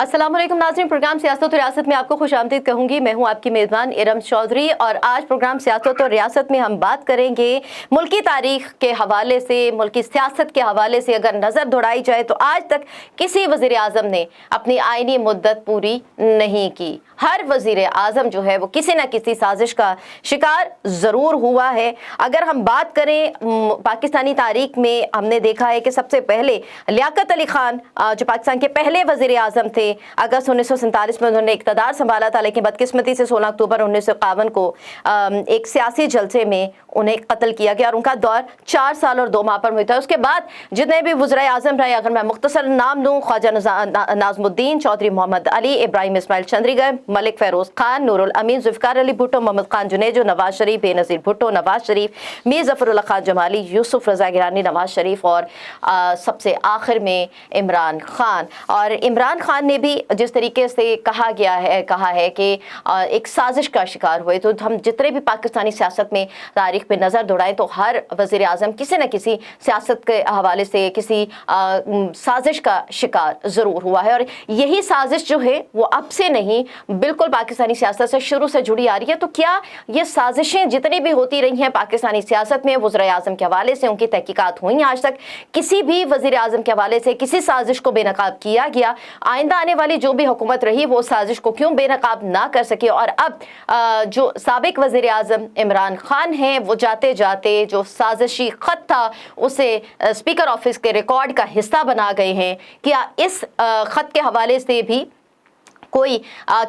अस्सलाम वालेकुम नाज़रीन, प्रोग्राम सियासत और रियासत में आपको खुशामदीद कहूँगी। मैं हूँ आपकी मेज़बान इरम चौधरी और आज प्रोग्राम सियासत और रियासत में हम बात करेंगे मुल्की तारीख़ के हवाले से, मुल्की सियासत के हवाले से अगर नज़र दौड़ाई जाए तो आज तक किसी वज़ीर आज़म ने अपनी आइनी मुद्दत पूरी नहीं की। हर वज़ीर आज़म जो है वो किसी न किसी साजिश का शिकार ज़रूर हुआ है। अगर हम बात करें पाकिस्तानी तारीख़ में, हमने देखा है कि सबसे पहले लियाकत अली ख़ान जो पाकिस्तान के पहले वज़ीर आज़म थे, अगस्त 1947 में उन्होंने इक़्तिदार संभाला था, लेकिन बदकिस्मती से 16 अक्टूबर 1951 को एक सियासी जलसे में उन्हें कत्ल किया गया और उनका दौर 4 साल और 2 माह पर हुआ था। उसके बाद जितने भी वज़ीर आज़म रहे, अगर मैं मुख्तसर नाम लूँ, ख्वाजा नाज़मुद्दीन, चौधरी मोहम्मद अली, इब्राहिम इस्माइल चंद्रीगर, मलिक फ़ैरोज़ खान, नूरुल अमीन, ज़ुल्फ़िकार अली भुट्टो, मोहम्मद खान जुनेजो, नवाज शरीफ, बेनज़ीर भुट्टो, नवाज शरीफ, मीर ज़फ़रुल्लाह खान जमाली, यूसुफ रज़ा गिलानी, नवाज शरीफ और सबसे आखिर में इमरान खान। और इमरान खान ने भी जिस तरीके से कहा है कि एक साजिश का शिकार हुए, तो हम जितने भी पाकिस्तानी सियासत में तारीख पे नज़र दौड़ाएं तो हर वज़ीर आज़म किसी न किसी सियासत के हवाले से किसी साजिश का शिकार ज़रूर हुआ है। और यही साजिश जो है वो अब से नहीं, बिल्कुल पाकिस्तानी सियासत से शुरू से जुड़ी आ रही है। तो क्या ये साजिशें जितनी भी होती रही हैं पाकिस्तानी सियासत में, वज़ीर आज़म के हवाले से उनकी तहकीकात हुई, आज तक किसी भी वज़ीर आज़म के हवाले से किसी साजिश को बेनकाब किया गया? आइंदा आने वाली जो भी हुकूमत रही वो साजिश को क्यों बेनकाब ना कर सके? और अब जो साबिक वज़ीर आज़म इमरान खान हैं, वो जाते जाते जो साजिशी ख़त था उसे स्पीकर ऑफिस के रिकॉर्ड का हिस्सा बना गए हैं। क्या इस ख़त के हवाले से भी कोई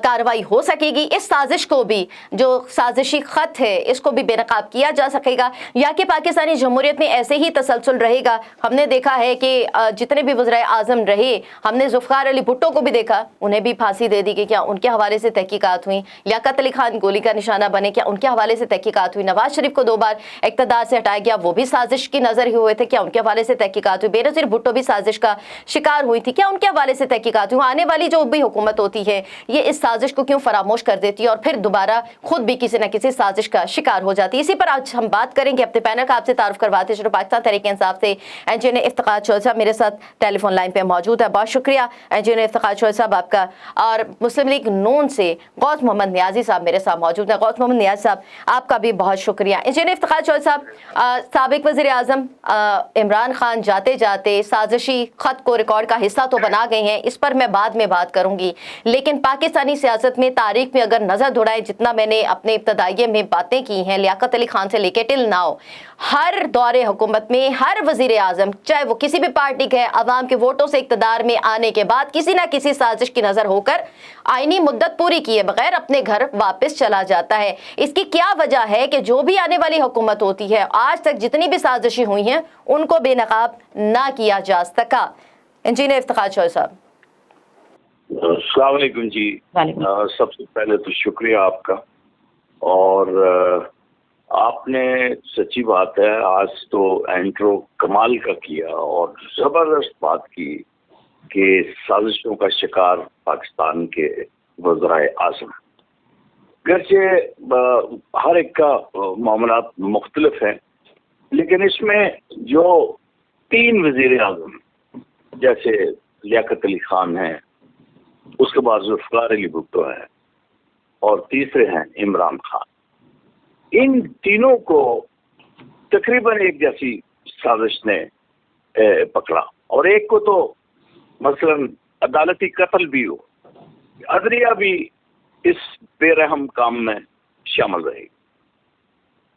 कार्रवाई हो सकेगी? इस साजिश को भी, जो साजिशी ख़त है, इसको भी बेनकाब किया जा सकेगा, या कि पाकिस्तानी जमहूरियत में ऐसे ही तसलसल रहेगा? हमने देखा है कि जितने भी वज़ीर आज़म रहे, हमने ज़ुल्फ़िकार अली भुट्टो को भी देखा, उन्हें भी फांसी दे दी गई, क्या उनके हवाले से तहकीकात हुई? लियाकत अली ख़ान गोली का निशाना बने, क्या उनके हवाले से तहकीकात हुई? नवाज शरीफ को 2 बार इक़्तिदार से हटाया गया, वो भी साजिश की नज़र ही हुए थे, क्या उनके हवाले से तहकीकात हुई? बेनज़ीर भुट्टो भी साजिश का शिकार हुई थी, क्या उनके हवाले से तहकीकात हुई? आने वाली जो भी हुकूमत होती है ये इस साजिश को क्यों फरामोश कर देती है और फिर दोबारा खुद भी किसी न किसी साजिश का शिकार हो जाती है? इसी पर आज हम बात करेंगे। अपने पैनल का आपसे तारुफ करवाते चलो। पाकिस्तान तहरीक इंसाफ से इंजीनियर इफ्तिखार चौधरी साहब मेरे साथ टेलीफोन लाइन पे मौजूद है। बहुत शुक्रिया इंजीनियर इफ्तिखार चौधरी साहब आपका। और मुस्लिम लीग नून से गौस मोहम्मद नियाजी साहब मेरे साथ मौजूद है। गौस मोहम्मद नियाजी साहब आपका भी बहुत शुक्रिया। इंजीनियर इफ्तिखार चौधरी साहब, साबिक वज़ीर आज़म इमरान खान जाते जाते साजिशी ख़त को रिकॉर्ड का हिस्सा तो बना गए हैं, इस पर मैं बाद में बात करूंगी, लेकिन पाकिस्तानी सियासत में तारीख में अगर नजर दौड़ाए, जितना मैंने अपने इब्तदाइये में बातें की हैं, लियाकत अली खान से लेके टिल नाउ, हर दौरे हुकूमत में हर वज़ीर आज़म, चाहे वो किसी भी पार्टी के, अवाम के वोटों से इक़्तिदार में आने के बाद किसी ना किसी साजिश की नजर होकर आईनी मुद्दत पूरी किए बगैर अपने घर वापस चला जाता है। इसकी क्या वजह है कि जो भी आने वाली हुकूमत होती है, आज तक जितनी भी साजिशें हुई हैं उनको बेनकाब ना किया जा सका? इंजीनियर इफ्तिखार चौधरी साहब। अस्सलाम वालेकुम जी। सबसे पहले तो शुक्रिया आपका, और आपने सच्ची बात है आज तो एंट्रो कमाल का किया और ज़बरदस्त बात की कि साजिशों का शिकार पाकिस्तान के वज़ीर आज़म। गर्चे हर एक का मामला मुख्तलिफ है, लेकिन इसमें जो 3 वज़ीर आज़म जैसे लियाकत अली ख़ान है, उसके बाद ज़ुल्फ़िकार अली भुट्टो है और तीसरे हैं इमरान खान, इन तीनों को तकरीबन एक जैसी साजिश ने पकड़ा, और एक को तो मसलन अदालती कत्ल भी हो, अदलिया भी इस बेरहम काम में शामिल रहेगी।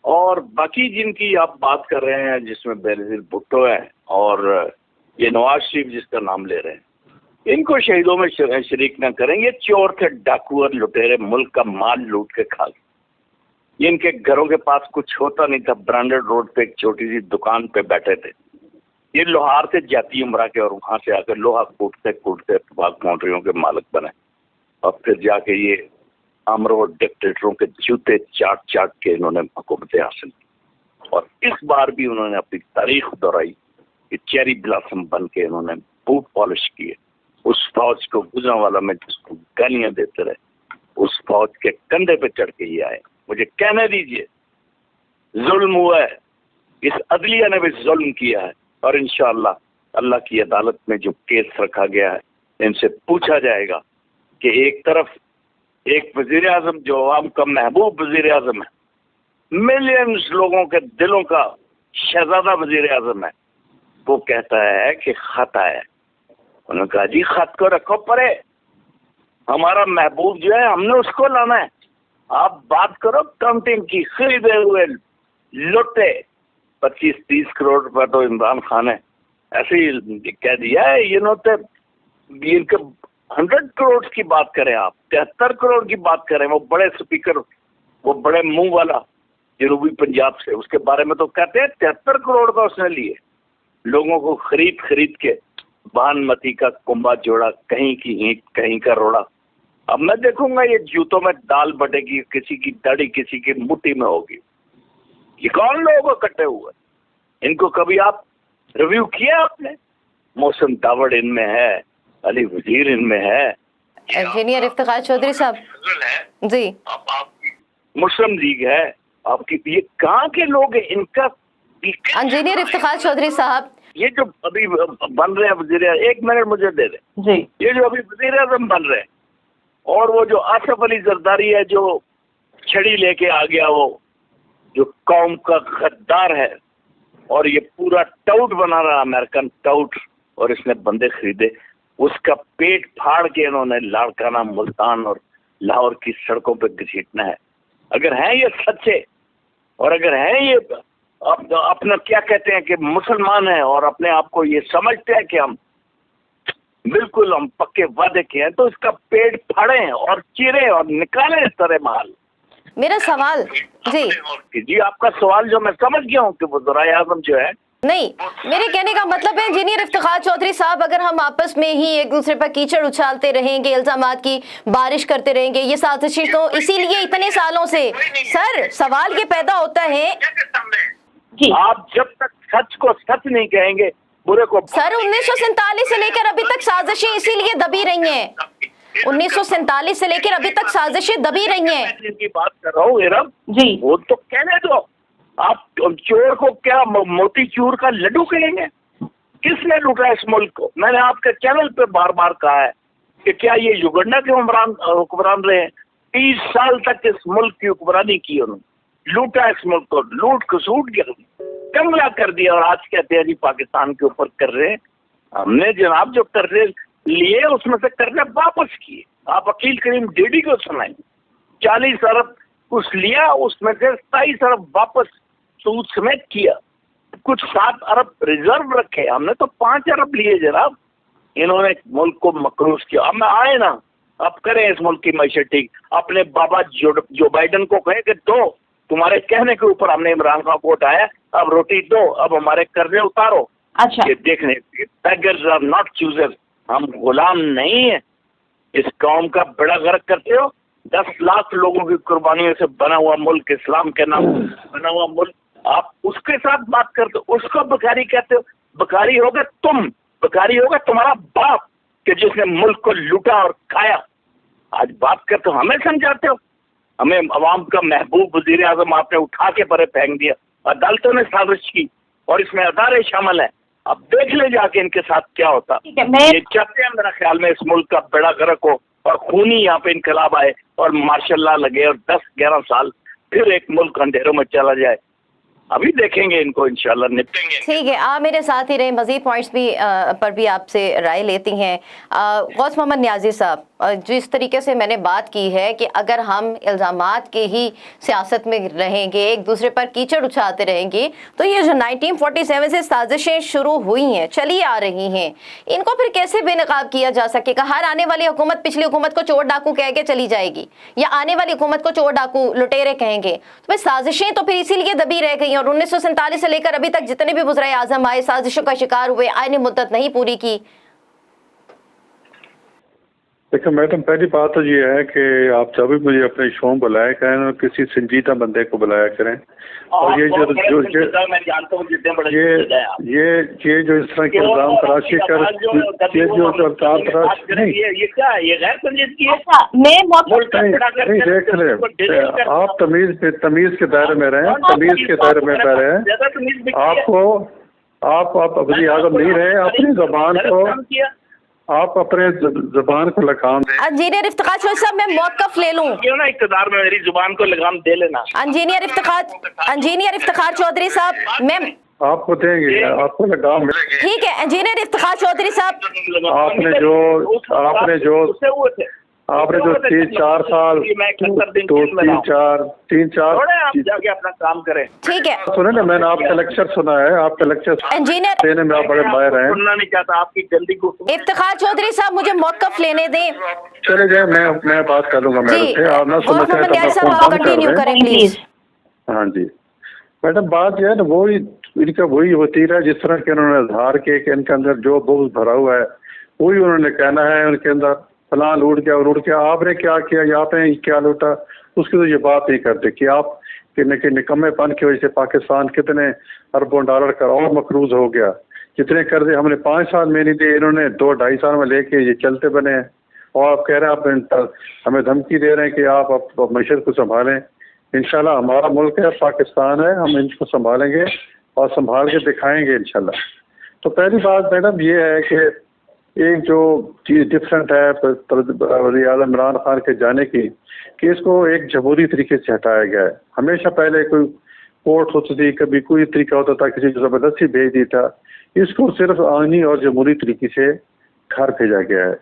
और बाकी जिनकी आप बात कर रहे हैं, जिसमें बेनज़ीर भुट्टो है और ये नवाज शरीफ जिसका नाम ले रहे हैं, इनको शहीदों में शरीक न करें। ये चोर थे, डाकू और लुटेरे, मुल्क का माल लूट के खा गए। इनके घरों के पास कुछ होता नहीं था, ब्रांडेड रोड पे एक छोटी सी दुकान पे बैठे थे। ये लोहार थे जाती उम्र के, और वहां से आकर लोहा कूटते कूटते बाउंड्रियों के मालिक बने, और फिर जाके ये आमरों और डिक्टेटरों के जूते चाट चाट के इन्होंने हुकूमतें हासिल की। और इस बार भी उन्होंने अपनी तारीख दोहराई कि चेरी ब्लॉसम बन के इन्होंने बूट पॉलिश किए। उस फौज को गुजरांवाला में जिसको गालियां देते रहे, उस फौज के कंधे पे चढ़ के ये आए। मुझे कहने दीजिए, जुल्म हुआ है, इस अदलिया ने भी जुल्म किया है, और इंशाअल्लाह अल्लाह की अदालत में जो केस रखा गया है, इनसे पूछा जाएगा कि एक तरफ एक वजीर आजम जो आवाम का महबूब वजीर आजम है, मिलियंस लोगों के दिलों का शहजादा वजीर आजम है, वो कहता है कि खत आया। उन्होंने कहा जी खत को रखो परे, हमारा महबूब जो है हमने उसको लाना है। आप बात करो काउंटिंग की, खरीदे हुए लुटे 25-30 करोड़ रुपए तो इमरान खान है ऐसे ही कह दिया है। ये नोट इनके 100 करोड़ की बात करें, आप 73 करोड़ की बात करें, वो बड़े स्पीकर, वो बड़े मुंह वाला जनूबी पंजाब से, उसके बारे में तो कहते हैं 73 करोड़ का उसने लिए। लोगों को खरीद खरीद के बानमती का कुंभा जोड़ा, कहीं की ईंट कहीं का रोड़ा। अब मैं देखूंगा ये जूतों में दाल बटेगी, किसी की दाढ़ी किसी की मुट्ठी में होगी। ये कौन लोग इकट्ठे हुए? इनको कभी आप रिव्यू किया आपने? मौसम दावड़ इनमें है, अली वजीर इनमें है, इंजीनियर इफ्तिखार चौधरी साहब जी, मुस्लिम लीग है आपकी, ये कहाँ के लोग हैं? इनका इंजीनियर इफ्तिखार चौधरी साहब, ये जो अभी बन रहे हैं वजीर, एक मिनट मुझे दे दे जी, ये जो अभी वजीर आजम बन रहे हैं, और वो जो आसफ अली जरदारी है जो छड़ी लेके आ गया, वो जो कौम का गद्दार है, और ये पूरा टाउट बना रहा, अमेरिकन टाउट, और इसने बंदे खरीदे, उसका पेट फाड़ के इन्होंने लाड़काना, मुल्तान और लाहौर की सड़कों पे घसीटना है। अगर हैं ये सच्चे, और अगर हैं ये अपना क्या कहते हैं कि मुसलमान हैं, और अपने आप को ये समझते हैं कि हम बिल्कुल हम पक्के वादे के हैं, तो इसका पेट फाड़ें और चीरें और निकालें इस तरह माल। मेरा सवाल जी, आपका सवाल जो मैं समझ गया हूँ कि वज़ीर आज़म जो है, नहीं, मेरे कहने का मतलब है इंजीनियर इफ्तिखार चौधरी साहब, अगर हम आपस में ही एक दूसरे पर कीचड़ उछालते रहेंगे, इल्जामात की बारिश करते रहेंगे, ये साजिश तो इसीलिए इतने सालों से, सर सवाल ये पैदा होता है जी, आप जब तक सच को सच नहीं कहेंगे, बुरे को सर 1947 से लेकर अभी तक साजिशें इसीलिए दबी रही हैं, 1947 से लेकर अभी तक साजिशें दबी रही हैं। जिनकी बात कर रहा हूँ इरम जी, वो तो कहने दो। आप चोर को क्या मोती चूर का लड्डू कहेंगे? किसने लूटा इस मुल्क को? मैंने आपके चैनल पे बार बार कहा है कि क्या ये युगंडा के हुक्मरान रहे हैं? 30 साल तक इस मुल्क की हुक्मरानी की उन्होंने, लूटा इस मुल्क को, लूट खसूट के कंगला कर दिया, और आज कहते हैं जी पाकिस्तान के ऊपर कर रहे हैं। हमने जनाब जो कर्जे लिए उसमें से कर्जे वापस किए। आप अकील करीम डीडी को सुनाएं, 40 अरब कुछ लिया, उसमें से 27 अरब वापस सूद समेत किया, कुछ 7 अरब रिजर्व रखे, हमने तो 5 अरब लिए जनाब। इन्होंने मुल्क को मकरूज किया। अब मैं आए ना, अब करें इस मुल्क की मैशत ठीक। अपने बाबा जो बाइडन को कहे कि दो, तुम्हारे कहने के ऊपर हमने इमरान खान को उठाया, अब रोटी दो, अब हमारे कर्जे उतारो। अच्छा, ये देखने, beggars are not choosers, हम गुलाम नहीं है। इस कौम का बड़ा गर्क करते हो। 10 लाख लोगों की कुर्बानियों से बना हुआ मुल्क, इस्लाम के नाम बना हुआ मुल्क, आप उसके साथ बात करते हो, उसको बकारी कहते हो। बकारी होगा तुम, बकारी होगा तुम्हारा बाप कि जिसने मुल्क को लूटा और खाया। आज बात करते हो, हमें समझाते हो। हमें अवाम का महबूब वजीर आजम आपने उठा के परे फेंक दिया, अदालतों ने साजिश की, और इसमें अदारे शामिल हैं। अब देख ले जाके इनके साथ क्या होता। ठीक है, मैं ये चाहते हैं मेरा ख्याल में इस मुल्क का बेड़ा गर्क हो, और खूनी यहाँ पे इनकलाब आए, और मार्शल लॉ लगे, और 10-11 साल फिर एक मुल्क अंधेरों में चला जाए। अभी देखेंगे इनको, इंशाल्लाह निपटेंगे। ठीक है, आप मेरे साथ ही रहे, मजीद पॉइंट्स भी पर भी आपसे राय लेती हैं। गौस मोहम्मद न्याजी साहब, जिस तरीके से मैंने बात की है कि अगर हम इल्ज़ामात के ही सियासत में रहेंगे, एक दूसरे पर कीचड़ उछालते रहेंगे, तो ये जो 1947 से साजिशें शुरू हुई हैं, चली आ रही हैं, इनको फिर कैसे बेनकाब किया जा सकेगा? हर आने वाली हुकूमत पिछली हुकूमत को चोर डाकू कह के चली जाएगी, या आने वाली हुकूमत को चोर डाकू लुटेरे कहेंगे, तो भाई साजिशें तो फिर इसीलिए दबी रह गई। और 1947 से लेकर अभी तक जितने भी वज़ीर आज़म आए, साजिशों का शिकार हुए, आईनी मुद्दत नहीं पूरी की। देखिए मैडम, पहली बात तो ये है कि आप जब भी मुझे अपने शो में बुलाया करें, किसी संजीदा बंदे को बुलाया करें। और ये जो मैं जानता हूँ जितने बड़े ये जो इस तरह के इल्जाम तराशी कर, ये जो इल्जाम तराशी नहीं, ये क्या है? ये गैर संजीदगी है। अच्छा, मैं नहीं देख रहे, आप तमीज के दायरे में रहें, तमीज के दायरे में रहें। आप वज़ीर आज़म नहीं रहे, अपनी ज़बान को आप अपने जुबान को लगाम दें। इंजीनियर इफ्तिखार चौधरी साहब, मैं मौक़िफ़ ले लूँ? क्यों ना इक़्तिदार में मेरी जुबान को लगाम दे लेना। इंजीनियर इफ्तिखार चौधरी साहब, मैं आपको देंगे, आपको लगाम मिलेगी। ठीक है इंजीनियर इफ्तिखार चौधरी साहब, आपने जो 3-4 साल जाके अपना काम करें। ठीक है सुने ना, मैंने आपका लेक्चर सुना है, आपका लेक्चर इंजीनियर देने में आप बड़े माहिर हैं। सुनना नहीं चाहता आपकी जल्दी को। इफ्तिखार चौधरी साहब, मुझे मौक़िफ़ लेने दें। चले जाए, मैं बात कर लूंगा मैडम से। आप ना मोहम्मद यार साहब, आप कंटिन्यू करें प्लीज। हाँ जी मैडम, बात जो है ना वही इनका वही होती है, जिस तरह के उन्होंने आधार के इनके अंदर जो बोझ भरा हुआ है वही उन्होंने कहना है। उनके अंदर फलां लूट गया, आपने क्या किया, यहाँ पे क्या लूटा, उसकी तो ये बात नहीं करते कि आप कि निकम्मेपन की वजह से पाकिस्तान कितने अरबों डॉलर का और मकरूज हो गया। जितने कर्जे हमने 5 साल में नहीं दिए, इन्होंने 2-2.5 साल में लेके ये चलते बने हैं। और आप कह रहे हैं आप हमें धमकी दे रहे हैं कि आप मशहद को संभालें। इंशाल्लाह हमारा मुल्क है, पाकिस्तान है, हम इनको संभालेंगे और संभाल के दिखाएंगे इंशाल्लाह। तो पहली बात मैडम ये है कि एक जो चीज़ डिफरेंट है वज़ीर आज़म इमरान खान के जाने की, कि इसको एक जमहूरी तरीके से हटाया गया है। हमेशा पहले कोई कोर्ट होती थी, कभी कोई तरीका होता था, किसी को ज़बरदस्ती भेज दी था। इसको सिर्फ आईनी और जमहूरी तरीके से घर भेजा गया है।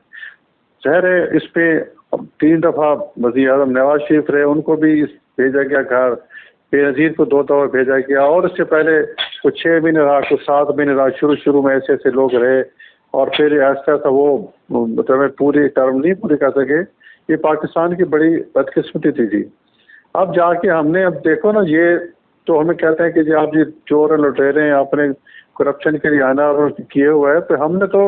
ज़ाहिर है इस पे 3 दफ़ा वज़ीर आज़म नवाज शरीफ रहे, उनको भी भेजा गया घर। बेनज़ीर को 2 दफ़ा भेजा गया, और इससे पहले कुछ 6 महीने रहा, कुछ 7 महीने रहा। शुरू में ऐसे लोग रहे और फिर ऐसा वो मतलब पूरी टर्म नहीं पूरी कर सके। ये पाकिस्तान की बड़ी बदकिस्मती थी। अब जाके हमने अब देखो ना, ये तो हमें कहते हैं कि जी आप ये चोर लुटेरे हैं, आपने करप्शन के लिए एनआर किए हुआ है। तो हमने तो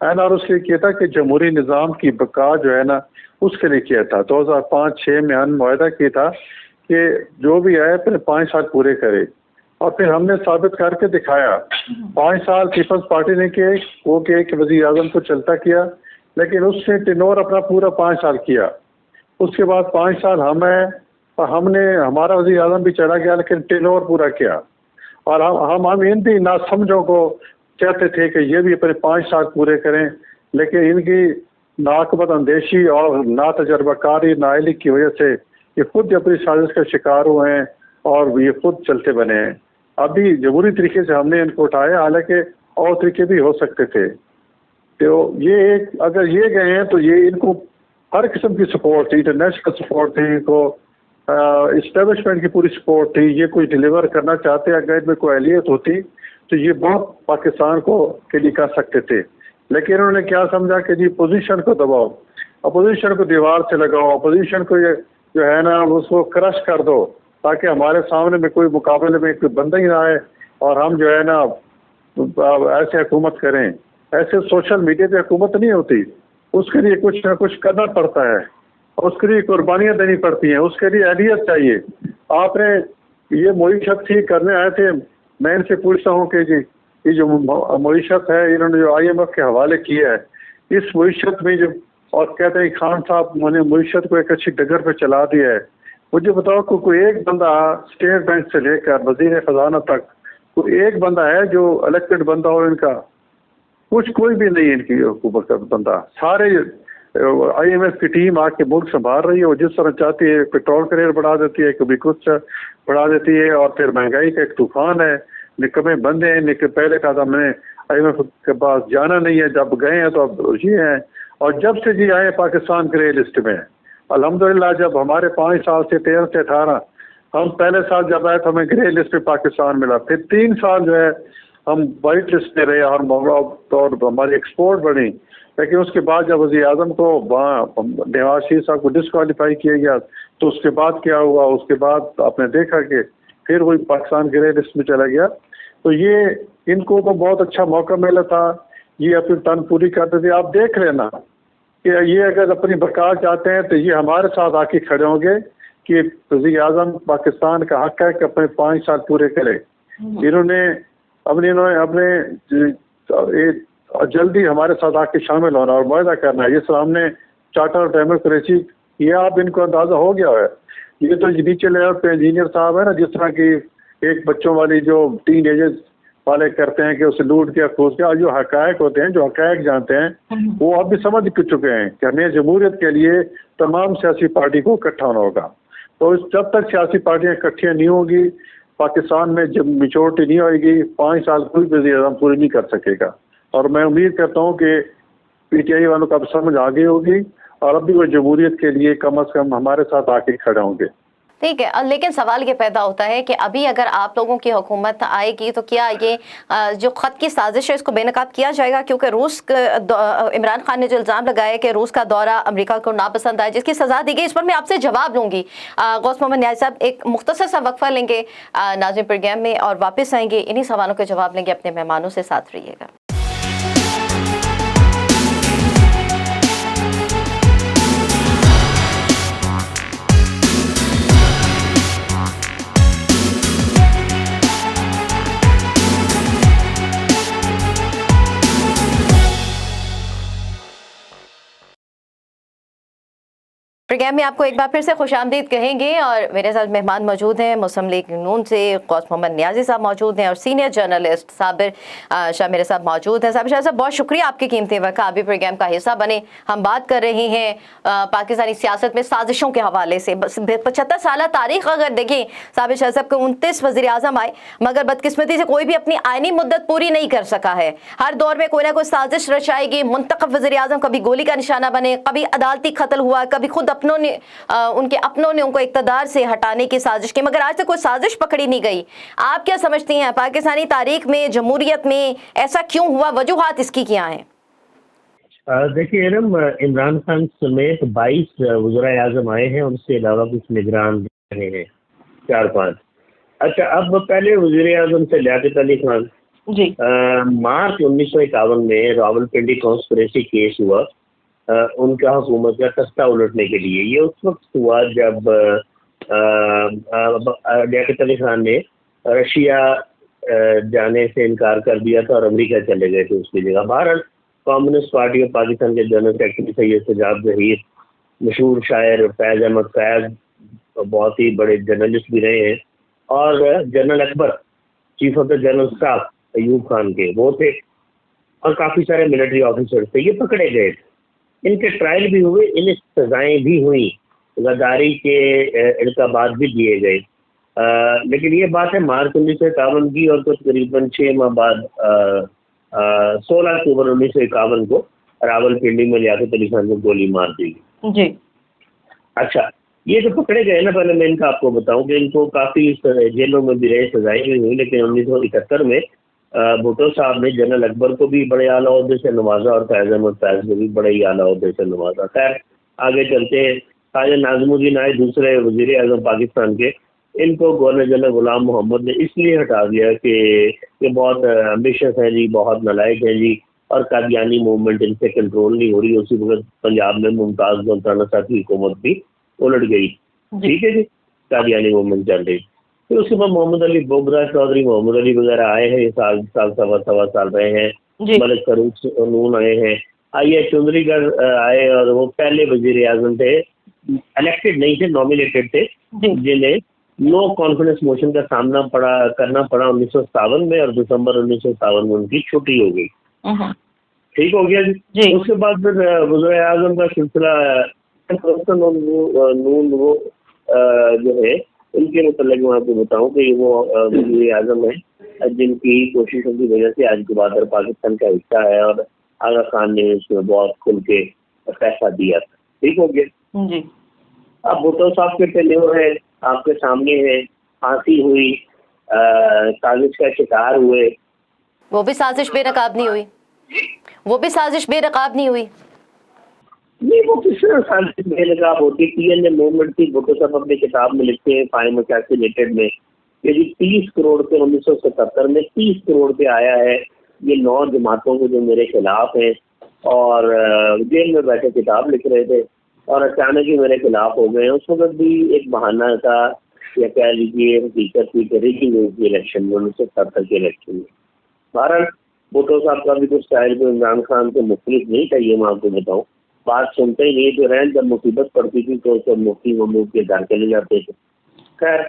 एनआर उसके लिए किया था कि जमहूरी निज़ाम की बका जो है ना उसके लिए किया था। 2005-6 में हमने मुआहदा किया था कि जो भी है पहले 5 साल पूरे करे, और फिर हमने साबित करके दिखाया। 5 साल पीपल्स पार्टी ने किए, वो किए कि वज़ीर आज़म को चलता किया, लेकिन उसने टेनोर अपना पूरा 5 साल किया। उसके बाद 5 साल हम हैं और हमने हमारा वज़ीर आज़म भी चला गया, लेकिन टेनोर पूरा किया। और हम इन भी ना समझों को चाहते थे कि ये भी अपने 5 साल पूरे करें, लेकिन इनकी नाकबत अंदेशी और ना तजर्बाकारी नाअहली की वजह से ये खुद अपनी साजिश का शिकार हुए हैं और ये खुद चलते बने हैं। अभी जमहूरी तरीके से हमने इनको उठाया, हालांकि और तरीके भी हो सकते थे। तो ये एक अगर ये गए हैं तो ये इनको हर किस्म की सपोर्ट थी, इंटरनेशनल सपोर्ट थी, इनको इस्टेब्लिशमेंट की पूरी सपोर्ट थी। ये कोई डिलीवर करना चाहते, अगर इनमें कोई अहलियत होती तो ये बहुत पाकिस्तान को के लिए कर सकते थे। लेकिन उन्होंने क्या समझा कि जी पोजीशन को दबाओ, अपोजिशन को दीवार से लगाओ, अपोजिशन को ये जो है ना उसको क्रश कर दो, ताकि हमारे सामने में कोई मुकाबले में कोई बंदा ही ना आए और हम जो है ना ऐसे हुकूमत करें। ऐसे सोशल मीडिया पे हुकूमत नहीं होती, उसके लिए कुछ ना कुछ करना पड़ता है, उसके लिए कुर्बानियाँ देनी पड़ती हैं, उसके लिए अहलियत चाहिए। आपने ये मईशत ठीक करने आए थे, मैं इनसे पूछता हूँ कि जी ये जो मईशत है इन्होंने जो IMF के हवाले किया है, इस मईशत में जो और कहते हैं खान साहब मैंने मईशत को एक अच्छी डगर पे चला दिया है। मुझे बताओ कि कोई एक बंदा स्टेट बैंक से लेकर वजीर खजाना तक कोई एक बंदा है जो इलेक्टेड बंदा हो इनका? कोई भी नहीं इनकी हुकूमत का बंदा। सारे IMF की टीम आके मुल्क संभाल रही है, वो जिस तरह चाहती है पेट्रोल का रेट बढ़ा देती है, कभी कुछ बढ़ा देती है, और फिर महंगाई का एक तूफान है। निकम्मे बंदे हैं, पहले कहा था मैंने IMF के पास जाना नहीं है, जब गए हैं तो अब ये हैं। और जब से जी आए पाकिस्तान ग्रे लिस्ट में, अल्हम्दुलिल्लाह जब हमारे 5 साल से 13 से 18 हम पहले साल जब आए तो हमें ग्रे लिस्ट में पाकिस्तान मिला, फिर 3 साल जो है हम वाइट लिस्ट में रहे और हमारी एक्सपोर्ट बढ़ी। लेकिन उसके बाद जब वज़ीर आज़म को नवाज शरीफ साहब को डिस्क्वालीफाई किया गया तो उसके बाद क्या हुआ, उसके बाद आपने देखा कि फिर वही पाकिस्तान ग्रे लिस्ट में चला गया। तो ये इनको तो बहुत अच्छा मौका मिला था, ये अपनी तन पूरी करते थे। आप देख लेना कि ये अगर अपनी बका चाहते हैं तो ये हमारे साथ आके खड़े होंगे कि वज़ीर आज़म पाकिस्तान का हक है कि अपने 5 साल पूरे करे। इन्होंने अपने जल्दी हमारे साथ आके शामिल होना और मुआहदा करना है। जिस तरह हमने चार्टर ऑफ डेमोक्रेसी किया, अब इनको अंदाजा हो गया है। ये तो नीचे लेवल पे इंजीनियर साहब है ना, जिस तरह की एक बच्चों वाली जो टीन एजर्स वाले करते हैं कि उसे लूट के खोज के, और जो हकायक होते हैं, जो हकायक जानते हैं, वो अब भी समझ चुके हैं कि हमें जमहूरियत के लिए तमाम सियासी पार्टी को इकट्ठा होना होगा। तो जब तक सियासी पार्टियां इकट्ठियां नहीं होगी, पाकिस्तान में जब मेचोरिटी नहीं होगी, 5 साल कोई वज़ीर-ए-आज़म पूरी नहीं कर सकेगा। और मैं उम्मीद करता हूँ कि पीटीआई वालों को अब समझ आ गई होगी और अब भी वो जमहूरियत के लिए कम अज़ कम हमारे साथ आके खड़े होंगे। ठीक है, लेकिन सवाल ये पैदा होता है कि अभी अगर आप लोगों की हुकूमत आएगी तो क्या ये जो ख़त की साजिश है इसको बेनकाब किया जाएगा? क्योंकि इमरान खान ने जो इल्ज़ाम लगाया कि रूस का दौरा अमेरिका को नापसंद आया, जिसकी सज़ा दी गई, इस पर मैं आपसे जवाब लूँगी। गौस मोहम्मद न्याज़ी साहब एक मुख्तसर सा वक्फा लेंगे नाज़रीन प्रोग्राम में और वापस आएंगे, इन्हीं सवालों के जवाब लेंगे। अपने मेहमानों से साथ रहिएगा। प्रोग्राम में आपको एक बार फिर से खुशामदीद कहेंगे और मेरे साथ मेहमान मौजूद हैं। मुस्लिम लीग नून से गौस मोहम्मद न्याज़ी साहब मौजूद हैं और सीनियर जर्नलिस्ट साबिर शाह मेरे साथ मौजूद हैं। साबिर शाह साहब, बहुत शुक्रिया आपके कीमती वक्त का, आप भी प्रोग्राम का हिस्सा बने। हम बात कर रहे हैं पाकिस्तानी सियासत में साजिशों के हवाले से। 75 साल तारीख अगर देखें, साबिर शाह साहब को 29 वज़ीर आज़म आए, मगर बदकिस्मती से कोई भी अपनी आइनी मुद्दत पूरी नहीं कर सका है। हर दौर में कोई ना कोई साजिश रचाएगी, मुंतखब वज़ीर आज़म कभी गोली का निशाना बने, कभी अदालती कत्ल हुआ, कभी खुद उनके अपनों ने उनको इक़्तिदार से हटाने की साजिश की, मगर आज तक कोई साजिश पकड़ी नहीं गई। आप क्या समझती हैं पाकिस्तानी तारीख में, जमहूरियत में ऐसा क्यों हुआ? वजूहात इसकी क्या हैं? देखिए इमरान खान समेत 22 वज़ीर आज़म आए हैं, उनसे अलावा कुछ निगरान रहे हैं 4-5। अच्छा, अब पहले वज़ीर आज़म से लियाकत अली खान जी, मार्च 1951 में रावलपिंडी कॉन्स्पिरेसी केस हुआ उनका हुकूमत का तख्ता उलटने के लिए। ये उस वक्त हुआ जब लियाकत अली खान ने रशिया जाने से इनकार कर दिया था और अमेरिका चले गए थे उसकी जगह। बहरहाल कम्युनिस्ट पार्टी ऑफ पाकिस्तान के जनरल सेक्रेटरी सैयद सजाद ज़हीर, मशहूर शायर फैज़ अहमद फैज़, बहुत ही बड़े जर्नलिस्ट भी रहे हैं, और general Akbar chief of the general staff Ayub Khan के वो थे, और काफ़ी सारे मिलिट्री ऑफिसर्स थे। ये पकड़े गए थे, इनके ट्रायल भी हुए, इन्हें सजाएं भी हुई, गद्दारी के इल्काबात भी दिए गए। लेकिन ये बात है मार्च 1951 की, और तो तकरीबन 6 माह बाद 16 अक्टूबर 1951 को रावलपिंडी में लियाकत अली खान को गोली मार दी जी। अच्छा, ये जो पकड़े गए ना, पहले मैं इनका आपको बताऊं कि इनको काफ़ी जेलों में भी रहे, सजाएं भी हुई, लेकिन 1971 में भुट्टो साहब ने जनरल अकबर को भी बड़े आला ओहदे से नवाजा और फैज़ अहमद फैज़ को भी बड़े ही आला ओहदे से नवाजा। खैर आगे चलते हैं, ख्वाजा नाज़मुद्दीन आए दूसरे वज़ीर आज़म पाकिस्तान के, इनको गवर्नर जनरल गुलाम मोहम्मद ने इसलिए हटा दिया कि ये बहुत एम्बिशियस है जी, बहुत नालायक है जी, और कादियानी मूवमेंट इनसे कंट्रोल नहीं हो रही। उसी वक्त पंजाब में मुमताज़ सुल्ताना साहब की हुकूमत भी उलट गई, ठीक है जी, कादियानी मूवमेंट चल रही। फिर उसके बाद मोहम्मद अली बोगरा चौधरी, मोहम्मद अली वगैरह आए हैं, सवा साल रहे हैं, मलिक फरूक नून आए हैं, आई चुंदरीगढ़ आए, और वो पहले वजीर आजम थे, इलेक्टेड नहीं थे, नॉमिनेटेड थे, जिन्हें नो कॉन्फिडेंस मोशन का सामना करना पड़ा 1957 में, और दिसंबर 1957 में उनकी छुट्टी हो गई। ठीक हो गया जी। उसके बाद फिर वज़ीर आज़म का सिलसिला नून वो जो है, उनके मतलब मैं आपको बताऊं कि वो वज़ीर आज़म है जिनकी कोशिशों की वजह से आज गवादर पाकिस्तान का हिस्सा है, और आगा खान ने उसमें बहुत खुल के पैसा दिया था। ठीक हो गया जी। अब भुट्टो साहब के टेलीफोन है आपके सामने है, फांसी हुई, साजिश का शिकार हुए, वो भी साजिश बेनकाब नहीं हुई, वो भी साजिश बेनकाब नहीं हुई। नहीं, वो किस तरह साजिश बेनकाब होती? TNA मूवमेंट की भुट्टो साहब अपनी किताब में लिखते हैं फाइम रिलेटेड में कि 30 करोड़ पे 1977 में 30 करोड़ पे आया है, ये 9 जमातों को जो मेरे खिलाफ है, और जेल में बैठे किताब लिख रहे थे, और अचानक ही मेरे खिलाफ हो गए। उस वक्त भी एक बहाना था, या कह लीजिए हकीकत की रिगिंग हुई थी इलेक्शन में, 1977 के इलेक्शन में। बहरहाल भुट्टो साहब का भी कुछ स्टाइल को इमरान खान से मुख्तलिफ नहीं था, ये मैं आपको बताऊँ। बात सुनते ही नहीं जो रहे, जब मुसीबत पड़ती थी तो सब मुफ्ती महमूद के घर चले जाते थे। खैर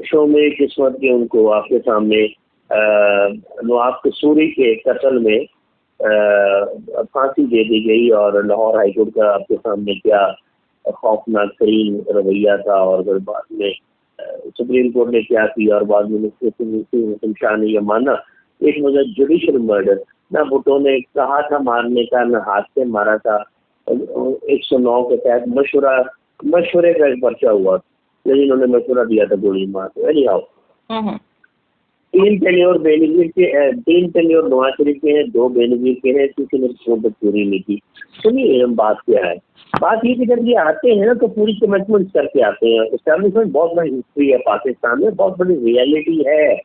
शो में किस्मत के उनको आपके सामने नवाब कसूरी के कत्ल में फांसी दे दी गई और लाहौर हाईकोर्ट का आपके सामने क्या खौफनाक तरीन रवैया था, और फिर बाद में सुप्रीम कोर्ट ने क्या किया और बाद में हुसैन शाह ने यह माना। एक मतलब जुडिशल मर्डर, ना भुट्टो ने कहा था मारने का, ना हाथ से मारा था। 109 के तहत मशवरे का एक पर्चा हुआ, लेकिन उन्होंने मशवरा दिया था गोली मार। एनी हाउ 3 टेन्योर बेनजीर के 3 टेन्योर नवाज शरीफ के हैं, 2 बेनजीर के हैं, किसी ने रिपोर्ट पूरी नहीं की। सुनिए बात क्या है, बात ये कि जब ये आते हैं ना तो पूरी कमिटमेंट करके आते हैं। एस्टैब्लिशमेंट बहुत बड़ी हिस्ट्री है पाकिस्तान में, बहुत बड़ी रियलिटी है।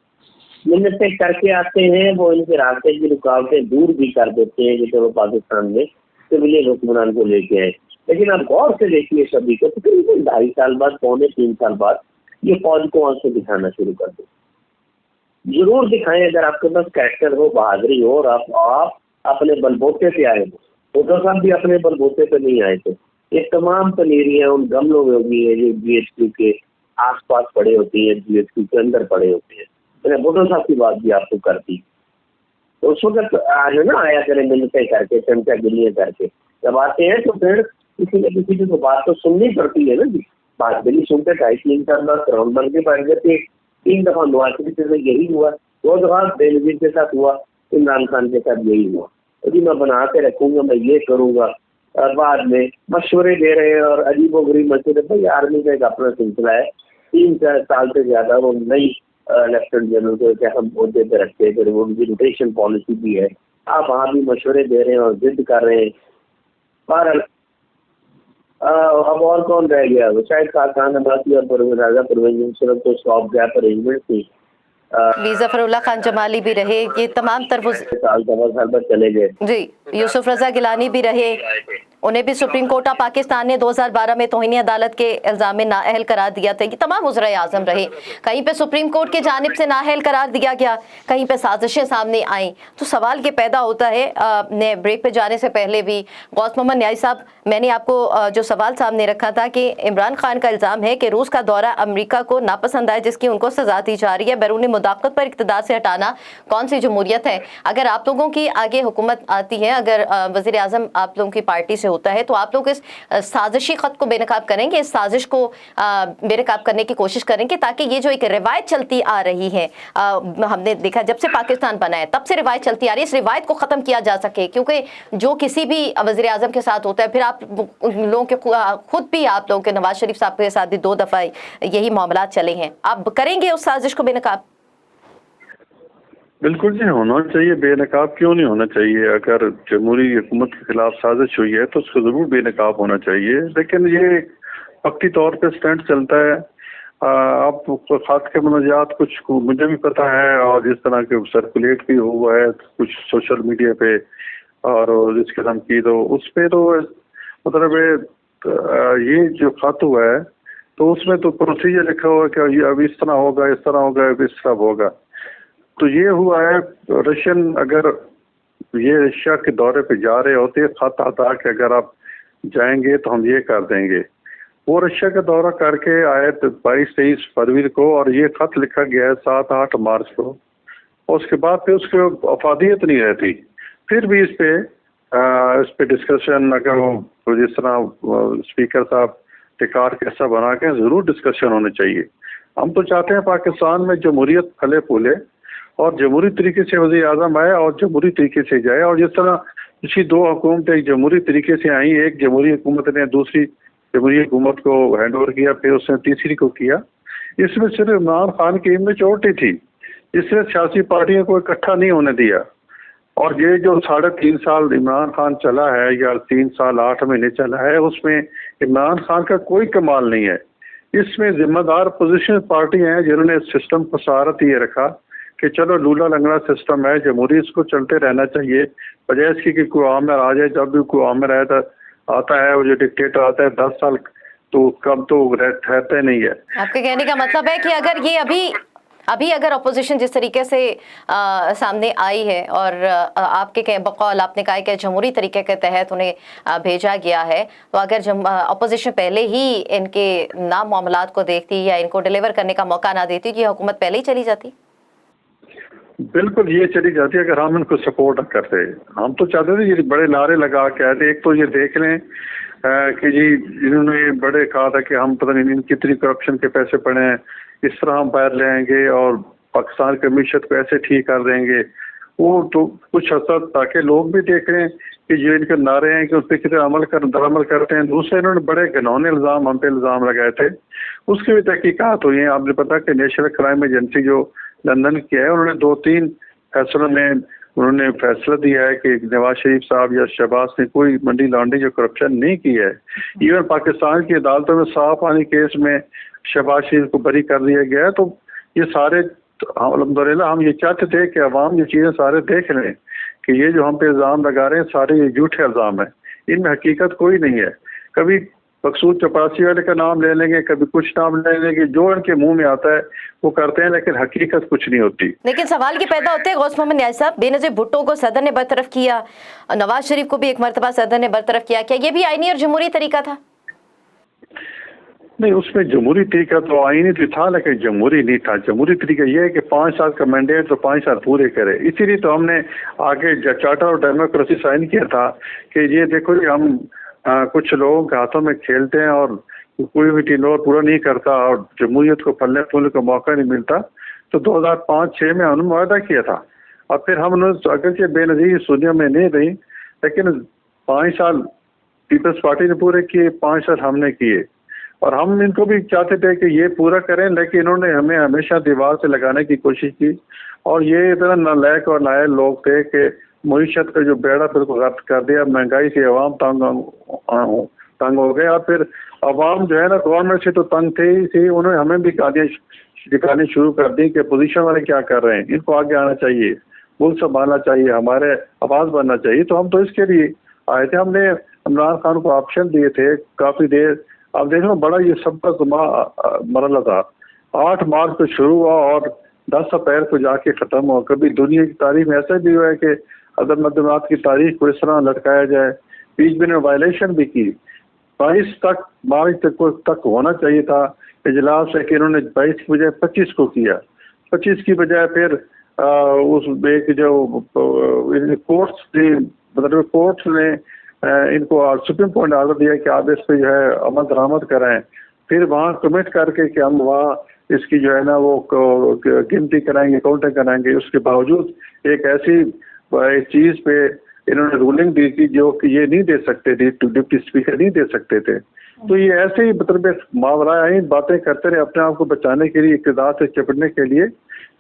मिन्नतें करके आते हैं, वो इनके रास्ते की रुकावटें दूर भी कर देते हैं कि चलो पाकिस्तान में सिविलियन हुक्मरान को लेके आए। लेकिन आप गौर से देखिए सभी को, तकरीबन 2.5 साल बाद, 3 साल बाद ये फौज को आंसू दिखाना शुरू कर दे। जरूर दिखाएं अगर आपके पास कैरेक्टर हो, बहादुरी हो, और आप अपने बलबूते पे आए हो। भुट्टो साहब भी अपने बलबूते पे नहीं आए थे। ये तमाम पनीरियां उन गमलों में होगी है जो GHQ के आसपास पड़े होती है, GHQ के अंदर पड़े होते हैं। मैंने भुट्टो साहब की बात भी आपको कर दी। तो उस वक्त आज ना आया करें मिलते करके, चमचा गिलियां करके। जब आते हैं तो फिर किसी न किसी की तो बात तो सुननी पड़ती है ना जी। बात भी नहीं सुनते, 2.5-3 साल बाद ग्राउंड बन के बैठ गए थे। 3 दफा नवाज शरीफ से यही हुआ, 2 दफा बेनजीर के साथ हुआ, इमरान खान के साथ यही हुआ। जी मैं बना के रखूंगा, मैं ये करूंगा, और बाद में मशवरे दे रहे हैं और अजीबोगरीब मशवरे। भाई आर्मी का एक अपना सिलसिला है। 3 साल से ज्यादा वो नई लेफ्टिनेंट जनरल को क्या हम मुद्दे पे रखते हैं, फिर वो उनकी रोटेशन पॉलिसी भी है। आप वहाँ भी मशवरे दे रहे हैं और जिद कर रहे हैं। बहरहाल अब और कौन रह गया, शायद खान अब्बासी और राजा परवेज मुशर्रफ को स्टॉप गैप अरेंजमेंट थी। ज़फ़रुल्लाह खान जमाली भी रहे, ये तमाम साल बाद चले गए जी। यूसुफ रजा गिलानी भी रहे, उन्हें भी सुप्रीम कोर्ट ऑफ पाकिस्तान ने 2012 में तौहीनी अदालत के इल्ज़ाम में नाअहल करार दिया था। ये तमाम वज़ीर आज़म रहे, कहीं पे सुप्रीम कोर्ट की जानिब से नाअहल करार दिया गया, कहीं पे साजिशें सामने आई। तो सवाल ये पैदा होता है, ने ब्रेक पे जाने से पहले भी गौस मोहम्मद न्याई साहब, मैंने आपको जो सवाल सामने रखा था कि इमरान खान का इल्ज़ाम है कि रूस का दौरा अमरीका को नापसंद आया, जिसकी उनको सजा दी जा रही है। बैरूनी मुदाफ़क़त पर इक़्तिदार से हटाना कौन सी जमहूरियत है? अगर आप लोगों की आगे हुकूमत आती है, अगर वज़ीर आज़म आप लोगों की पार्टी से होता है, तो आप लोग इस साजिशी ख़त को बेनकाब करेंगे, इस साजिश को बेनकाब करने की कोशिश करेंगे, ताकि ये जो एक रिवायत चलती आ रही है, हमने देखा जब से पाकिस्तान बना है तब से रिवायत चलती आ रही है, इस रिवायत को ख़त्म किया जा सके। क्योंकि जो किसी भी वज़ीर आज़म के साथ होता है, फिर आप लोगों के खुद भी, आप लोगों के नवाज शरीफ साहब के साथ भी 2 दफ़ा यही मामला चले हैं, आप करेंगे उस साजिश को बेनकाब? बिल्कुल जी, होना चाहिए। बेनकाब क्यों नहीं होना चाहिए? अगर जमहूरी हुकूमत के खिलाफ साजिश हुई है तो उसको जरूर बेनकाब होना चाहिए। लेकिन ये वक्ती तौर पे स्टंट चलता है। आप खास के मुनाजात कुछ मुझे भी पता है, और जिस तरह के सर्कुलेट भी हुआ है कुछ सोशल मीडिया पे और जिस किस्म की, तो उस पर तो मतलब ये जो खत हुआ है तो उसमें तो प्रोसीजर लिखा हुआ है कि अब इस तरह होगा, इस तरह होगा, इस तरह होगा। तो ये हुआ है, रशियन अगर ये रशिया के दौरे पे जा रहे होते, खत आता कि अगर आप जाएंगे तो हम ये कर देंगे। वो रशिया का दौरा करके आए 22-23 फरवरी को, और ये खत लिखा गया है 7-8 मार्च को। और उसके बाद फिर उसकी अफादियत नहीं रहती। फिर भी इस पे डिस्कशन, अगर वो जिस तरह स्पीकर साहब टिकार कैसा बना के, ज़रूर डिस्कशन होने चाहिए। हम तो चाहते हैं पाकिस्तान में जमहूरियत फले फूले और जमहूरी तरीके से वज़ीर आज़म आए और जमहूरी तरीके से जाए। और जिस तरह पिछली 2 हुकूमतें एक जमहूरी तरीके से आई, एक जमहूरी हुकूमत ने दूसरी जमहूरी हुकूमत को हैंड ओवर किया, फिर उसने तीसरी को किया। इसमें सिर्फ इमरान खान की इमेज चोटी थी, इससे सियासी पार्टियों को इकट्ठा नहीं होने दिया। और ये जो 3.5 साल इमरान खान चला है, या 3 साल 8 महीने चला है, उसमें इमरान खान का कोई कमाल नहीं है। इसमें जिम्मेदार पोजिशन पार्टियां हैं जिन्होंने सिस्टम को सहारत ये रखा कि चलो लूला लंगड़ा सिस्टम है, जमहूरी इसको चलते रहना चाहिए, बजाय इसकी कि कोई आमिर आ जाए। जब भी कोई आमिर आता है, वो जो डिक्टेटर आता है 10 साल तो कब तो ठहरते नहीं है। आपके कहने का मतलब है कि अगर ये अभी अगर अपोजिशन जिस तरीके से सामने आई है, और आपके बकौल आपने कहा कि जमहूरी तरीके के तहत उन्हें भेजा गया है, तो अगर अपोजिशन पहले ही इनके नाम मामलात को देखती या इनको डिलीवर करने का मौका ना देती, कि हुकूमत पहले ही चली जाती? बिल्कुल ये चली जाती है अगर हम इनको सपोर्ट करते। हम तो चाहते थे ये बड़े नारे लगा के आए थे, एक तो ये देख लें कि जी इन्होंने बड़े कहा था कि हम पता नहीं इन कितनी करप्शन के पैसे पड़े हैं, इस तरह हम पैर लेंगे और पाकिस्तान की मीशत को ऐसे ठीक कर देंगे। वो तो कुछ हद तक ताकि लोग भी देख रहे हैं कि जो इनके नारे हैं कि उस पर कितने दरामल करते हैं। दूसरे इन्होंने बड़े घिनौने इल्ज़ाम हम पे इल्ज़ाम लगाए थे, उसकी भी तहकीकात हुई है। आपने पता कि नेशनल क्राइम एजेंसी जो लंदन की है, उन्होंने 2-3 फैसलों में उन्होंने फैसला दिया है कि नवाज शरीफ साहब या शहबाज ने कोई मंडी लॉन्ड्रिंग जो करप्शन नहीं की है। इवन पाकिस्तान की अदालतों में साफ पानी केस में शहबाज शरीफ को बरी कर दिया गया है। तो ये सारे अल्हम्दुलिल्लाह हम ये चाहते थे कि अवाम ये चीज़ें सारे देख लें कि ये जो हम पे इल्ज़ाम लगा रहे हैं सारे ये झूठे इल्ज़ाम है, इनमें हकीकत कोई नहीं है। कभी मकसूद चपरासी वाले का नाम ले लेंगे, कभी कुछ नाम ले लेंगे, जो इनके मुंह में आता है वो करते हैं, लेकिन हकीकत कुछ नहीं होती। लेकिन सवाल ये पैदा होते हैं गौस मोहम्मद न्याज़ साहब, बेनज़ीर भुट्टो को सदर ने बरतरफ किया, नवाज शरीफ को भी एक मरतबा सदर ने बरतरफ किया, क्या ये भी आईनी और जमहूरी तरीका था? नहीं, उसमें जमहूरी तरीका तो आईनी तो था लेकिन जमहूरी नहीं था। जमहूरी तरीका यह है कि 5 साल का मैंडेट तो 5 साल पूरे करे। इसीलिए तो हमने आगे चार्टर ऑफ डेमोक्रेसी साइन किया था कि ये देखो जी हम कुछ लोगों के हाथों में खेलते हैं और कोई भी टिनोर पूरा नहीं करता और जमहूरियत को फलने फूलने का मौका नहीं मिलता। तो 2005-6 में हमने वायदा किया था और फिर हमने अगरचे बेनज़ीर सुनिया में नहीं रही, लेकिन 5 साल पीपल्स पार्टी ने पूरे किए, 5 साल हमने किए और हम इनको भी चाहते थे कि ये पूरा करें, लेकिन इन्होंने हमें हमेशा दीवार से लगाने की कोशिश की। और ये इतना नालायक और नायल लोग थे कि मईशत का जो बेड़ा बिल्कुल गर्क कर दिया, महंगाई से अवाम तंग हो गए और फिर अवाम जो है ना गवर्नमेंट से तो तंग थे ही थी, उन्होंने हमें भी गालियाँ दिखानी शुरू कर दी कि पोजीशन वाले क्या कर रहे हैं, इनको आगे आना चाहिए, मुल्क संभालना चाहिए, हमारे आवाज़ बनना चाहिए। तो हम तो इसके लिए आए थे। हमने इमरान खान को ऑप्शन दिए थे काफ़ी देर। अब देखो बड़ा ये सबका मरला था। 8 मार्च को शुरू हुआ और 10 अप्रैल को जाके ख़त्म हुआ। कभी दुनिया की तारीख में ऐसा भी हुआ है कि अदम मदमात की तारीख को इस तरह लटकाया जाए। बीच में वायलेशन भी की। 22 तक मार्च तक होना चाहिए था इजलास, है कि इन्होंने 22 की बजाय 25 को किया। 25 की बजाय फिर उस एक जो कोर्ट्स ने इनको सुप्रीम कोर्ट ने ऑर्डर दिया कि आप इस पे जो है अमल दरामद कराएं। फिर वहाँ कमिट करके कि हम वहाँ इसकी जो है ना वो गिनती कराएंगे, काउंटिंग कराएंगे। उसके बावजूद एक ऐसी चीज़ पे इन्होंने रूलिंग दी थी जो कि ये नहीं दे सकते थे, डिप्टी स्पीकर नहीं दे सकते थे। तो ये ऐसे ही मतलब मावराई बातें करते रहे अपने आप को बचाने के लिए, इक़्तिदार से चिपटने के लिए।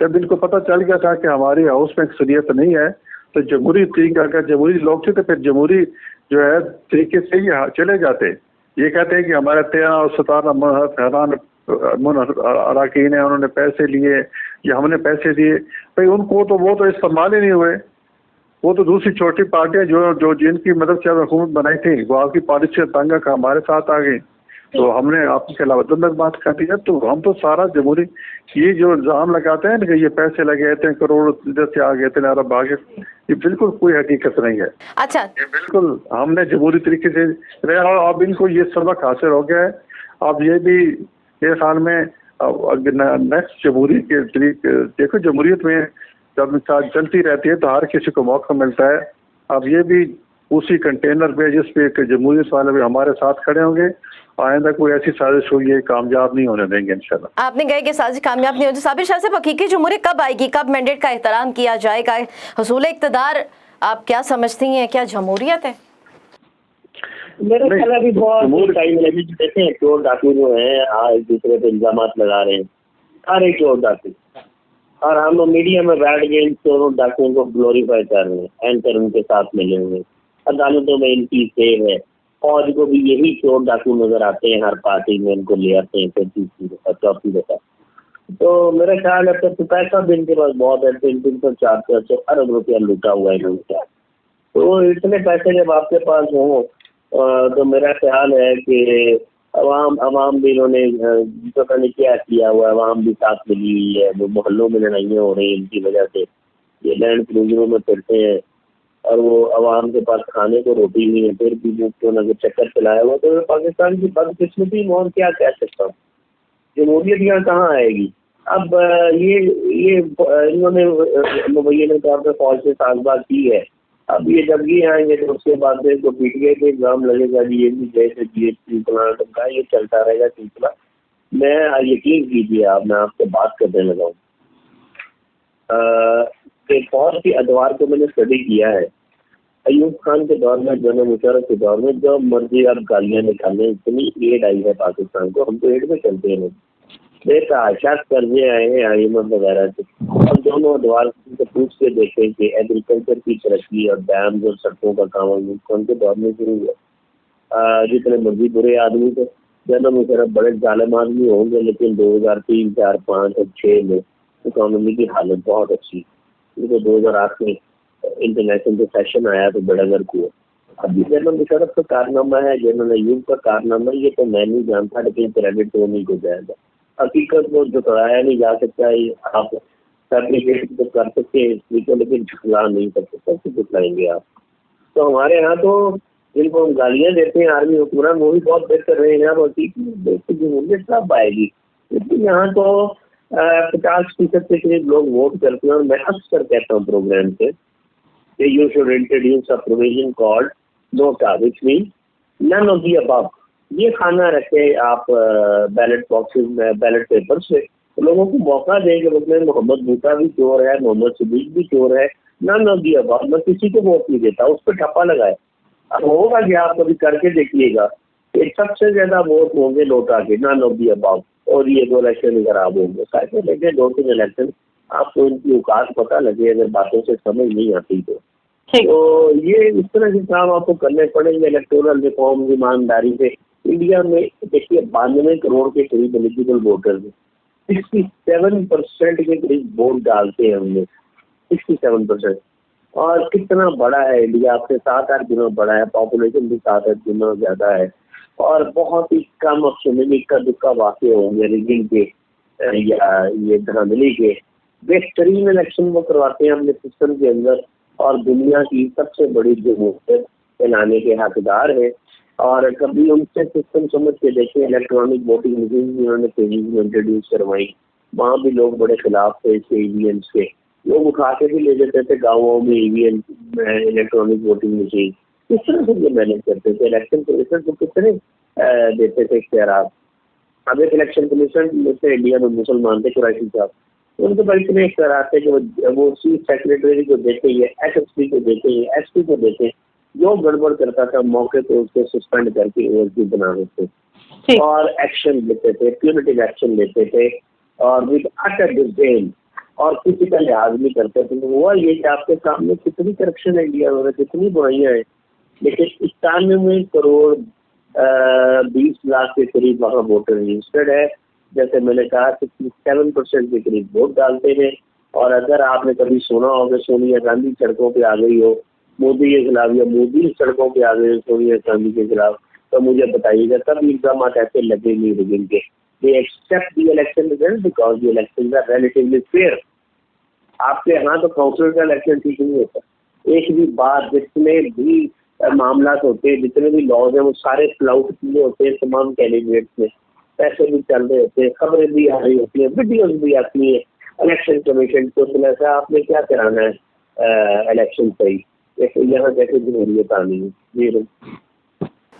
जब इनको पता चल गया था कि हमारी हाउस में अक्सरियत नहीं है तो जमहूरी तरीका, अगर जमहूरी लोग थे तो फिर जमहूरी जो है तरीके से ही चले जाते। ये कहते हैं कि हमारे 13 और 17 अराकीन है, उन्होंने पैसे लिए या हमने पैसे दिए। भाई उनको तो वो तो इस्तेमाल ही नहीं हुए। वो तो दूसरी छोटी पार्टियां जो जिनकी मदद से हुकूमत बनाई थी वो आपकी पार्टी से तंग का हमारे साथ आ गई, तो हमने आपके खिलाफ बात कर दी है। तो हम तो सारा जमहूरी ये जो इल्ज़ाम लगाते हैं कि ये पैसे लगे थे, करोड़ इधर से आ गए थे, अरब आ गए, ये बिल्कुल कोई हकीकत नहीं है। अच्छा, ये बिल्कुल हमने जमहूरी तरीके से रहा। अब इनको ये सबक हासिल हो गया है। अब ये भी मेरे ख्याल में नेक्स्ट जमहूरी के तरीके देखो, जमहूरियत में जब चलती रहती है तो हर किसी को मौका मिलता है। अब ये भी उसी कंटेनर पे जिस पे जमहूरियत वाले भी हमारे साथ खड़े होंगे। आइंदा कोई ऐसी साजिश हुई है कामयाब नहीं होने देंगे इंशाल्लाह। आपने कहा कि साजिश कामयाब नहीं होगी। साबिर शाह साहब, हकीकी जमहूरियत कब आएगी, कब मैंडेट का एहतराम किया जाएगा? हुसूल इक़्तिदार आप क्या समझती हैं, क्या जमहूरियत है? मेरे ख्याल अभी बहुत टाइम लगी। देखें चोर डाकू जो है एक दूसरे पे इल्जाम लगा रहे हैं, सारे चोर डाकू, और हम मीडिया में बैठ गए इन चोरों डाकुओं को ग्लोरीफाई कर रहे हैं। एंकर उनके साथ मिले हुए, अदालतों में इनकी सेव है। फौज को भी यही चोर डाकू नजर आते हैं, हर पार्टी में इनको ले आते हैं 34 दफा। तो मेरे ख्याल है तो पैसा भी इनके पास बहुत है। 300-400 अरब रुपया लूटा हुआ है इन्होंने। तो इतने पैसे जब आपके पास हों तो मेरा ख्याल है कि अवाम भी इन्होंने पता नहीं क्या किया हुआ है। अवाम भी साथ मिली हुई है, वो मोहल्लों में लड़ाइयाँ हो रही हैं इनकी वजह से। ये लैंड क्रूजरों में फिरते हैं और वो अवाम के पास खाने को रोटी नहीं है, फिर भी वो क्यों ना चक्कर चलाया हुआ। तो पाकिस्तान की बदकिस्मती मैं क्या कह सकता हूँ। जमहूरियत यहाँ कहाँ आएगी? अब ये इन्होंने मुबैना तौर पर फौज से साजबाज की है। अब ये जब ये आएंगे तो उसके बाद में तो पीटीआई पे एग्जाम लगेगा जी, ये भी जैसे GHC का ये चलता रहेगा सिलसिला। मैं यकीन कीजिए आप, मैं आपसे बात करने लगा हूँ कि फौज की अदवार को मैंने स्टडी किया है। अयूब खान के दौर में, जनरल मुशर्रफ के दौर में जो मर्जी आप गालियाँ निकालें, इतनी एड आई है पाकिस्तान को, हम तो एड में चलते हैं। बेतहाशा कर्जे आए हैं IMF वगैरह से, और दोनों अदवार से पूछ के देखें कि एग्रीकल्चर की तरक्की और डैम और सड़कों का काम अयूब खान के दौर में शुरू हुआ। जितने मर्जी बुरे आदमी थे, जनरल मुशर्रफ बड़े जालिम आदमी होंगे, लेकिन 2003, 4, 5 और 6 में इकोनॉमी की हालत बहुत अच्छी। तो 2008 में इंटरनेशनल सेशन आया तो बड़ा गर्क हुआ। अभी जनरल मुशर्रफ का कारनामा है, जनरल अयूब का कारनामा, ये तो मैं नहीं जानता, लेकिन क्रेडिट तो नहीं को जाएगा। हकीकत को झुकलाया नहीं जा सकता। आप फैब्रिकेट तो कर सकते हैं हिस्ट्री को, लेकिन झुकला नहीं कर सकते, तो झुकलाएंगे आप। तो हमारे यहाँ तो जिनको हम गालियाँ देते हैं आर्मी हुक्मरान, वो भी बहुत बेहतर रहे हैं। अब जमहूरियत कब आएगी? लेकिन यहाँ तो 50% के करीब लोग वोट करते हैं। और मैं अक्सर कहता हूँ प्रोग्राम से कि you should introduce a provision called NOTA, which mean none of the above. ये खाना रखे आप बैलेट बॉक्सेस में, बैलेट पेपर्स में, तो लोगों को मौका दें कि उसमें मोहम्मद भूटा भी चोर है, मोहम्मद सिद्दीक भी चोर है, नन ऑफ द अबव। मैं किसी को वोट नहीं देता, उस पर ठप्पा लगाए। अब होगा कि आप कभी करके देखिएगा, एक सबसे ज्यादा वोट होंगे नोटा के, नन ऑफ द अबव, और ये 2 इलेक्शन खराब होंगे। साइकिल लेके 2-3 इलेक्शन, आपको इनकी औकात पता लगे, अगर बातों से समझ नहीं आती तो ये इस तरह के काम आपको करने पड़ेंगे। इलेक्टोरल रिफॉर्म ईमानदारी से। इंडिया में देखिए 92 करोड़ के करीब एलिजिबल वोटर्स हैं, 67% के करीब वोट डालते हैं हमने, 67%। और कितना बड़ा है इंडिया, आपसे 7-8 गुना बड़ा है, पॉपुलेशन भी 7-8 गुना ज्यादा है। और बहुत ही कम ऑप्शन में इक्का दुक्का वाक़े होंगे रिगिंग के या ये धांधली के। बेहतरीन इलेक्शन वो करवाते हैं अपने सिस्टम के अंदर, और दुनिया की सबसे बड़ी जमहूरियत फैलाने के हकदार है। और कभी उनसे सिस्टम समझ के देखें, इलेक्ट्रॉनिक वोटिंग मशीन भी उन्होंने तेजी में इंट्रोड्यूस करवाई, वहाँ भी लोग बड़े खिलाफ थे इसके EVMs के। लोग उठा के भी ले जाते थे गाँवों में EVM, इलेक्ट्रॉनिक वोटिंग मशीन। किस तरह से ये मैनेज करते थे? इलेक्शन कमीशन को कितने देते थे इख्तियारात? अब एक इलेक्शन कमीशन में इंडिया में मुसलमान थे, कुरैशी साहब, उनके पास इतने इख्तियारात थे कि वो चीफ सेक्रेटरी को देते हैं, SSP को देते हैं, SP को देते हैं। जो गड़बड़ करता था मौके पे उसको सस्पेंड करके OSD बना देते और एक्शन लेते थे, प्यूनिटिव एक्शन लेते थे, और विद अटर डिस्डेन, और किसी का लिहाज नहीं करते थे। हुआ ये कि आपके सामने कितनी करप्शन है इंडिया में, कितनी बुराइयां हैं, लेकिन 91 करोड़ 20 लाख के करीब वहाँ वोटर रजिस्टर्ड है। जैसे मैंने कहा 67% के करीब वोट डालते हैं। और अगर आपने कभी सुना हो कि सोनिया गांधी सड़कों पे आ गई हो मोदी के खिलाफ, या मोदी सड़कों पे आ गए हो सोनिया गांधी के खिलाफ, तो मुझे बताइएगा तब इल्जाम ऐसे लगेंगे रिगिंग के। They accept the election result because the elections are relatively fair. आपके यहाँ तो काउंसिल का इलेक्शन ठीक नहीं होता। एक भी बात, जितने भी मामला होते हैं, जितने भी लॉज हैं, वो सारे फ्लाउट किए होते हैं तमाम कैंडिडेट्स में। पैसे भी चल रहे होते हैं, खबरें भी आ रही होती हैं, वीडियोज भी आती है। इलेक्शन कमीशन को तो ऐसा आपने क्या कराना है इलेक्शन सही, जैसे यहाँ कैसे जमहूरियत आनी है।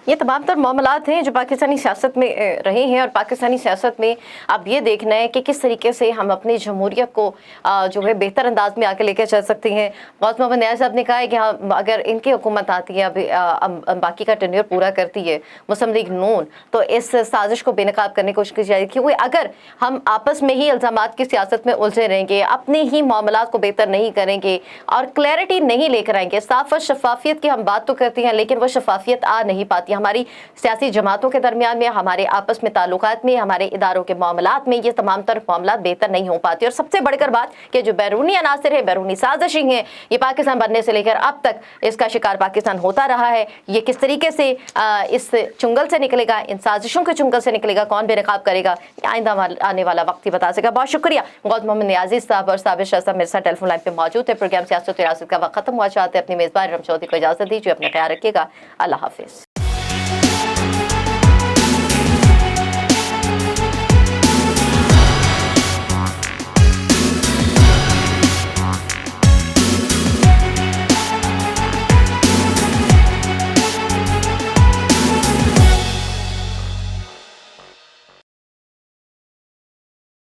ये तमाम तर मामलात हैं जो पाकिस्तानी सियासत में रहे हैं, और पाकिस्तानी सियासत में अब ये देखना है कि किस तरीके से हम अपनी जमहूरियत को जो है बेहतर अंदाज में आके लेकर चल सकते हैं। गौस मोहम्मद नियाज़ साहब ने कहा है कि हाँ, अगर इनकी हुकूमत आती है, अभी बाकी का टेन्योर पूरा करती है मुस्लिम लीग नून, तो इस साजिश को बेनकाब करने की कोशिश की जाएगी। क्योंकि अगर हम आपस में ही इल्ज़ामात की सियासत में उलझे रहेंगे, अपने ही मामलात को बेहतर नहीं करेंगे और क्लैरिटी नहीं लेकर आएंगे, साफ और शफाफियत की हम बात तो करते हैं, लेकिन वह शफाफियत आ नहीं पाती। हमारी सियासी जमातों के दरमियान में, हमारे आपस में ताल्लुकात में, हमारे इदारों के मामलात में ये तमाम तरह मामलात बेहतर नहीं हो पाते। और सबसे बढ़कर बात कि जो बैरूनी अनासर है, बैरूनी साजिशें हैं, ये पाकिस्तान बनने से लेकर अब तक इसका शिकार पाकिस्तान होता रहा है। ये किस तरीके से इस चुंगल से निकलेगा, इन साजिशों के चुंगल से निकलेगा, कौन बेनकाब करेगा, आइंदा आने वाला वक्त ही बता सकेगा। बहुत शुक्रिया गौस मोहम्मद नियाज़ी साहब और साबिर शाह साहब मेरे साथ टेलीफोन लाइन पे मौजूद है। प्रोग्राम सियासत रियासत का वक्त खत्म हुआ, चाहते अपनी मेजबान इरम चौधरी को इजाजत दीजिए। अपने ख्याल रखिएगा। अल्लाह हाफिज।